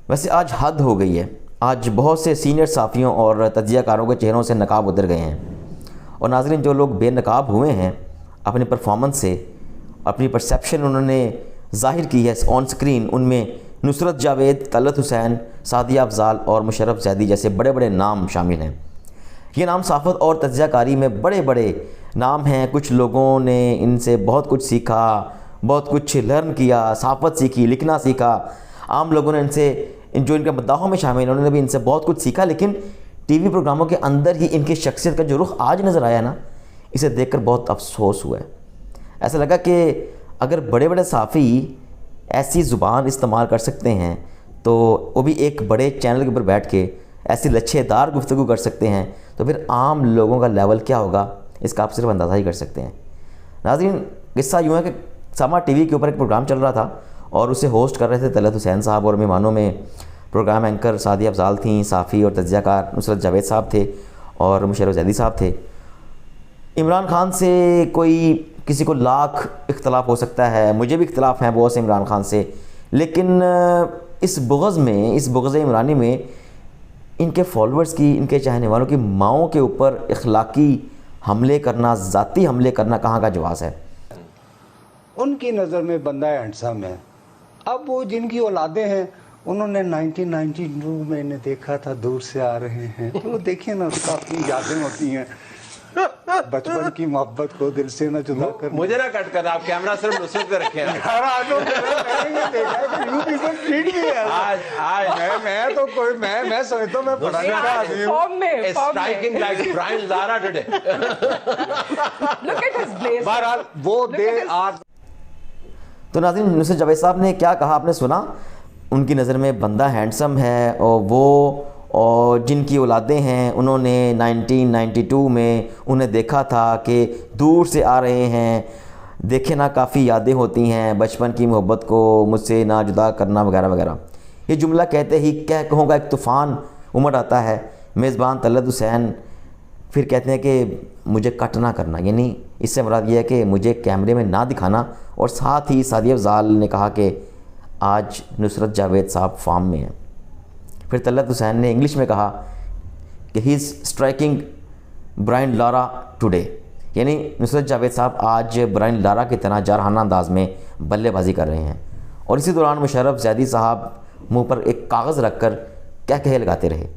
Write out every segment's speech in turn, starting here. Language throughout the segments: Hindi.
वैसे आज हद हो गई है, आज बहुत से सीनियर साफ़ियों और तज्ज़ियाकारों के चेहरों से नकाब उतर गए हैं। और नाज़रीन, जो लोग बेनकाब हुए हैं अपने परफॉर्मेंस से, अपनी परसेप्शन उन्होंने ज़ाहिर की है ऑन स्क्रीन, उनमें नुसरत जावेद, तलत हुसैन, सादिया अफजाल और मुशर्रफ ज़ैदी जैसे बड़े बड़े नाम शामिल हैं। ये नाम सहाफ़त और तज्ज़ियाकारी में बड़े बड़े नाम हैं। कुछ लोगों ने इनसे बहुत कुछ सीखा, बहुत कुछ लर्न किया, सहाफ़त सीखी, लिखना सीखा। आम लोगों ने इनसे, जो इनके मद्दाहों में शामिल हैं, उन्होंने भी इनसे बहुत कुछ सीखा। लेकिन टीवी प्रोग्रामों के अंदर ही इनकी शख्सियत का जो रुख आज नज़र आया ना, इसे देखकर बहुत अफसोस हुआ है। ऐसा लगा कि अगर बड़े बड़े सहाफ़ी ऐसी ज़ुबान इस्तेमाल कर सकते हैं तो वो भी एक बड़े चैनल के ऊपर बैठ के ऐसी लच्छेदार गुफ्तगू कर सकते हैं, तो फिर आम लोगों का लेवल क्या होगा, इसका आप सिर्फ अंदाज़ा ही कर सकते हैं। नाज़रीन, किस्सा यूँ है कि समा टीवी के ऊपर एक प्रोग्राम चल रहा था और उसे होस्ट कर रहे थे तलत हुसैन साहब, और मेहमानों में प्रोग्राम एंकर सादिया अफजाल थी, साफ़ी और तज्ज़ियाकार नुसरत जावेद साहब थे और मुशर्रफ ज़ैदी साहब थे। इमरान खान से कोई किसी को लाख इख्तलाफ हो सकता है, मुझे भी इख्तलाफ हैं बहुत से इमरान खान से, लेकिन इस बुग़्ज़ में, इस बुग़्ज़ इमरानी में इनके फॉलोअर्स की, इनके चाहने वालों की माओं के ऊपर इखलाकी हमले करना, ज़ाती हमले करना कहाँ का जवाज़ है। उनकी नज़र में बंदा हैंडसम है। अब वो जिनकी औलादे हैं, उन्होंने 1992 में इन्हें देखा था, दूर से आ रहे हैं, तो देखिए ना, उसका अपनी यादें होती हैं, बचपन की मोहब्बत को दिल से ना जुदा कर। मुझे ना कट कर, आप कैमरा सिर्फ नुसरत पे रखे हैं। मैं तो कोई मैं समझता हूँ मैं पढ़ा लिखा आदमी हूँ। Striking like Brian Lara today. बहरहाल वो दे आर। तो नाज़रीन, नुसरत जावेद साहब ने क्या कहा आपने सुना। उनकी नज़र में बंदा हैंडसम है और वो और जिनकी औलादें हैं उन्होंने 1992 में उन्हें देखा था कि दूर से आ रहे हैं, देखे ना काफ़ी यादें होती हैं, बचपन की मोहब्बत को मुझसे ना जुदा करना वगैरह वगैरह। ये जुमला कहते ही कहूँ का एक तूफ़ान उमड़ आता है। मेज़बान तलत हुसैन फिर कहते हैं कि मुझे कट ना करना, यानी इससे मुराद ये है कि मुझे कैमरे में ना दिखाना। और साथ ही सादिया अफजाल ने कहा कि आज नुसरत जावेद साहब फार्म में हैं। फिर तलत हुसैन ने इंग्लिश में कहा कि he is striking Brian Lara today, यानी नुसरत जावेद साहब आज ब्रायन लारा की तरह जारहाना अंदाज में बल्लेबाजी कर रहे हैं। और इसी दौरान मुशर्रफ ज़ैदी साहब मुंह पर एक कागज़ रखकर कह लगाते रहे।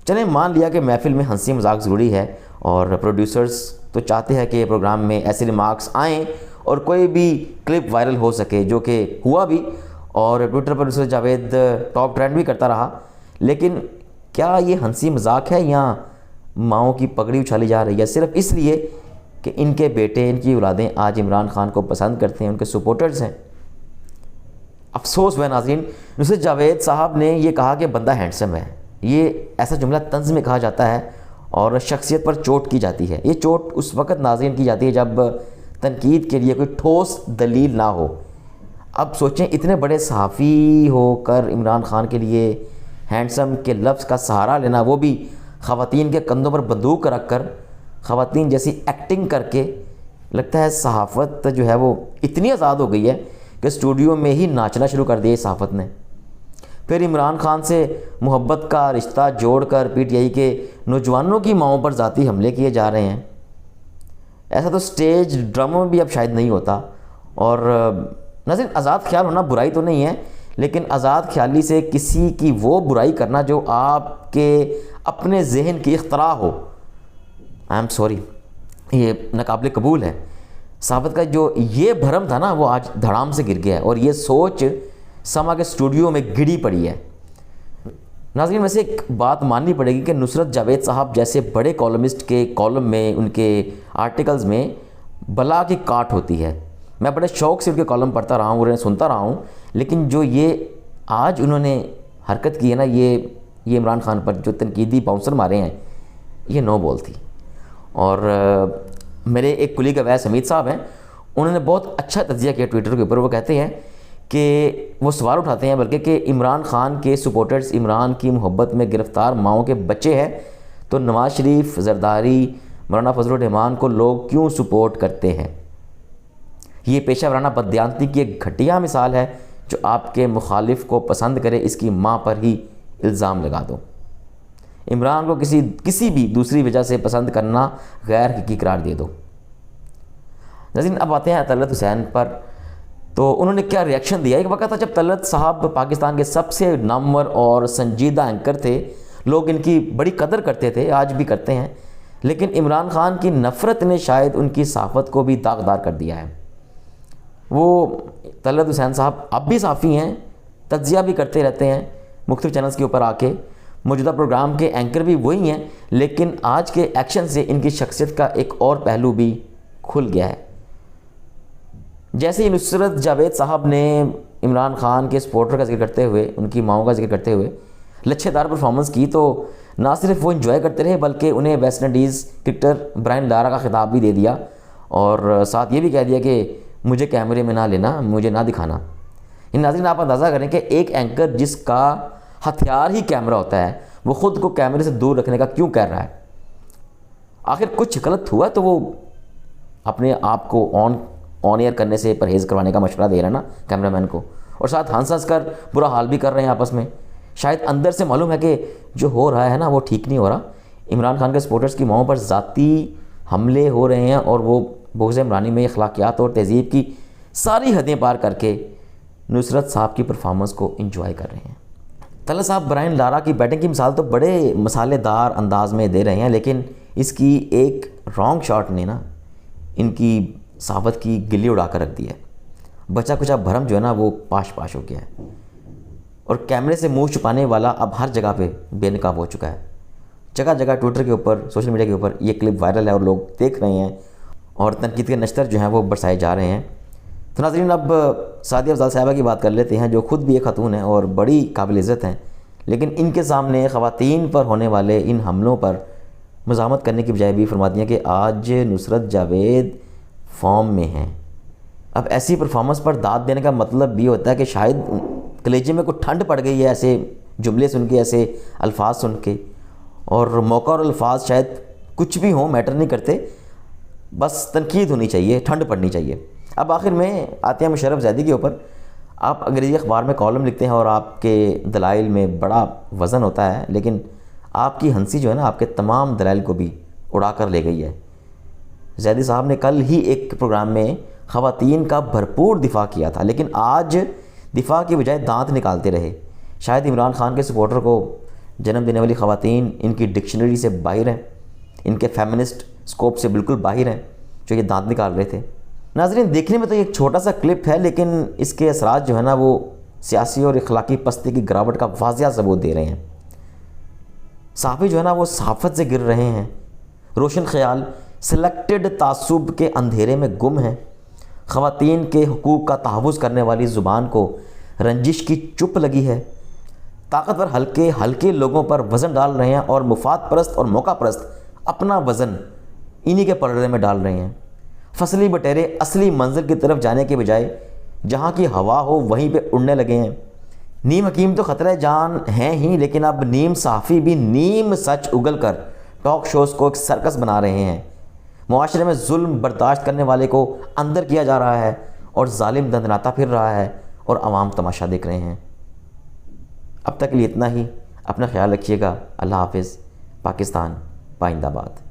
चलें, मान लिया कि महफिल में हंसी मजाक ज़रूरी है और प्रोड्यूसर्स तो चाहते हैं कि प्रोग्राम में ऐसे रिमार्क्स आएँ और कोई भी क्लिप वायरल हो सके, जो कि हुआ भी और ट्विटर पर नुसरत जावेद टॉप ट्रेंड भी करता रहा। लेकिन क्या ये हंसी मजाक है या माओं की पगड़ी उछाली जा रही है सिर्फ इसलिए कि इनके बेटे, इनकी औलादें आज इमरान खान को पसंद करते हैं, उनके सपोर्टर्स हैं। अफसोस हुआ नाज़रीन, नुसरत जावेद साहब ने ये कहा कि बंदा हैंडसम है। ये ऐसा जुमला तंज़ में कहा जाता है और शख्सियत पर चोट की जाती है। ये चोट उस वक़्त नाज़रीन की जाती है जब तनकीद के लिए कोई ठोस दलील ना हो। अब सोचें, इतने बड़े सहाफ़ी होकर इमरान खान के लिए हैंडसम के लफ्ज़ का सहारा लेना, वो भी ख़वातीन के कंधों पर बंदूक रख कर, ख़वातीन जैसी एक्टिंग करके। लगता है सहाफ़त जो है वो इतनी आज़ाद हो गई है कि स्टूडियो में ही नाचना शुरू कर दिया सहाफ़त ने। फिर इमरान खान से मोहब्बत का रिश्ता जोड़कर पीटीआई के नौजवानों की माओं पर ज़ाती हमले किए जा रहे हैं। ऐसा तो स्टेज ड्रामों में भी अब शायद नहीं होता। और नाज़रीन, आज़ाद ख्याल होना बुराई तो नहीं है, लेकिन आज़ाद ख्याली से किसी की वो बुराई करना जो आपके अपने जहन की इख्तरा हो, आई एम सॉरी, ये नाकाबिल कबूल है। सहाफ़त का जो ये भरम था ना, वो आज धड़ाम से गिर गया है और ये सोच समा के स्टूडियो में गिरी पड़ी है। नाज़रीन, वैसे एक बात माननी पड़ेगी कि नुसरत जावेद साहब जैसे बड़े कॉलमिस्ट के कॉलम में, उनके आर्टिकल्स में बला की काट होती है। मैं बड़े शौक़ से उनके कॉलम पढ़ता रहा हूँ, उन्हें सुनता रहा हूँ, लेकिन जो ये आज उन्होंने हरकत की है ना, ये इमरान खान पर जो तनकीदी बाउंसर मारे हैं, ये नो बॉल थी। और मेरे एक कुलीग अवैस हमीद साहब हैं, उन्होंने बहुत अच्छा तज्ज़िया किया ट्विटर के ऊपर। वो कहते हैं कि वो सवाल उठाते हैं बल्कि कि इमरान खान के सपोर्टर्स इमरान की मोहब्बत में गिरफ़्तार माओं के बच्चे हैं, तो नवाज़ शरीफ, ज़रदारी, मौलाना फजलुर रहमान को लोग क्यों सपोर्ट करते हैं। ये पेशा वराना बददियानती की एक घटिया मिसाल है जो आपके मुखालिफ को पसंद करे इसकी माँ पर ही इल्ज़ाम लगा दो। इमरान को किसी भी दूसरी वजह से पसंद करना गैर हकीकी करार दे दो। नाज़रीन, अब आते हैं तलत हुसैन पर। तो उन्होंने क्या रिएक्शन दिया। एक वक्त था जब तलत साहब पाकिस्तान के सबसे नामवर और संजीदा एंकर थे, लोग इनकी बड़ी कदर करते थे, आज भी करते हैं, लेकिन इमरान खान की नफ़रत ने शायद उनकी सहाफ़त को भी दागदार कर दिया है। वो तलत हुसैन साहब अब भी साफ़ी हैं, तज्ज़िया भी करते रहते हैं मुख्तलिफ़ चैनल्स के ऊपर आके, मौजूदा प्रोग्राम के एंकर भी वही हैं, लेकिन आज के एक्शन से इनकी शख्सियत का एक और पहलू भी खुल गया है। जैसे ही नुसरत जावेद साहब ने इमरान खान के सपोर्टर का जिक्र करते हुए, उनकी माओं का जिक्र करते हुए लच्छेदार परफॉर्मेंस की, तो ना सिर्फ वो इंजॉय करते रहे बल्कि उन्हें West Indies cricketer Brian Lara का खिताब भी दे दिया और साथ ये भी कह दिया कि मुझे कैमरे में ना लेना, मुझे ना दिखाना। इन नाज़रीन, आप अंदाज़ा करें कि एक एंकर जिसका हथियार ही कैमरा होता है, वो ख़ुद को कैमरे से दूर रखने का क्यों कह रहा है। आखिर कुछ गलत हुआ तो वो अपने आप को ऑन एयर करने से परहेज़ करवाने का मशवरा दे रहा है ना कैमरामैन को, और साथ हंस कर बुरा हाल भी कर रहे हैं आपस में। शायद अंदर से मालूम है कि जो हो रहा है ना वो ठीक नहीं हो रहा। इमरान खान के सपोर्टर्स की माओं पर ज़ाती हमले हो रहे हैं और वो बोग़ इमरानी में अखलाकियात और तहज़ीब की सारी हदें पार करके नुसरत साहब की परफॉर्मेंस को इंजॉय कर रहे हैं। तलत साहब ब्रायन लारा की बैटिंग की मिसाल तो बड़े मसालेदार अंदाज में दे रहे हैं, लेकिन इसकी एक रॉन्ग शॉट ने ना इनकी सहाफ़त की गिल्ली उड़ा कर रख दी है। बचा कुचा भरम जो है ना वो पाश पाश हो गया है और कैमरे से मुंह छुपाने वाला अब हर जगह पे बेनकाब हो चुका है। जगह जगह ट्विटर के ऊपर, सोशल मीडिया के ऊपर ये क्लिप वायरल है और लोग देख रहे हैं और तनकीद के नश्तर जो हैं वो बरसाए जा रहे हैं। तो नाज़रीन, अब सादिया अफजाल साहिबा की बात कर लेते हैं, जो ख़ुद भी एक खातून हैं और बड़ी काबिल इज़्ज़त हैं, लेकिन इनके सामने ख़वातीन पर होने वाले इन हमलों पर मज़ामत करने की बजाय भी फरमाती हैं कि आज नुसरत जावेद फॉर्म में हैं। अब ऐसी परफॉर्मेंस पर दाद देने का मतलब भी होता है कि शायद कलेजे में कुछ ठंड पड़ गई है ऐसे जुमले सुन के, ऐसे अल्फाज सुन के, और मौका और अल्फाज शायद कुछ भी हों, मैटर नहीं करते, बस तनकीद होनी चाहिए, ठंड पड़नी चाहिए। अब आखिर में आते हैं मुशर्रफ ज़ैदी के ऊपर। आप अंग्रेज़ी अखबार में कॉलम लिखते हैं और आपके दलाइल में बड़ा वज़न होता है, लेकिन आपकी हंसी जो है ना आपके तमाम दलाइल को भी उड़ा कर ले गई है। ज़ैदी साहब ने कल ही एक प्रोग्राम में ख़वातीन का भरपूर दिफा किया था, लेकिन आज दिफा की बजाय दांत निकालते रहे। शायद इमरान खान के सपोर्टर को जन्म देने वाली ख़वातीन इनकी डिक्शनरी से बाहर हैं, इनके फेमिनिस्ट स्कोप से बिल्कुल बाहर हैं, जो ये दांत निकाल रहे थे। नाज़रीन, देखने में तो एक छोटा सा क्लिप है, लेकिन इसके असरात जो है ना वो सियासी और अखलाकी पस्ती की गिरावट का वाज़िया सबूत दे रहे हैं। सहाफ़ी जो है ना वो सहाफ़त से गिर रहे हैं, रोशन ख्याल सिलेक्टेड तासुब के अंधेरे में गुम हैं, ख़वातीन के हुकूक़ का तहफ़्फ़ुज़ करने वाली ज़ुबान को रंजिश की चुप लगी है, ताकतवर हल्के हल्के लोगों पर वज़न डाल रहे हैं और मुफाद परस्त और मौका परस्त अपना वज़न इन्हीं के पर्दे में डाल रहे हैं। फसली बटेरे असली मंजिल की तरफ जाने के बजाय जहाँ की हवा हो वहीं पे उड़ने लगे हैं। नीम हकीम तो ख़तरा जान हैं ही, लेकिन अब नीम सहाफ़ी भी नीम सच उगल कर टॉक शोज़ को एक सर्कस बना रहे हैं। मुआशरे में जुल्म बर्दाश्त करने वाले को अंदर किया जा रहा है और जालिम दंदनाता फिर रहा है और आवाम तमाशा देख रहे हैं। अब तक के लिए इतना ही। अपना ख्याल रखिएगा। अल्लाह हाफ़िज़। पाकिस्तान पाइंदाबाद।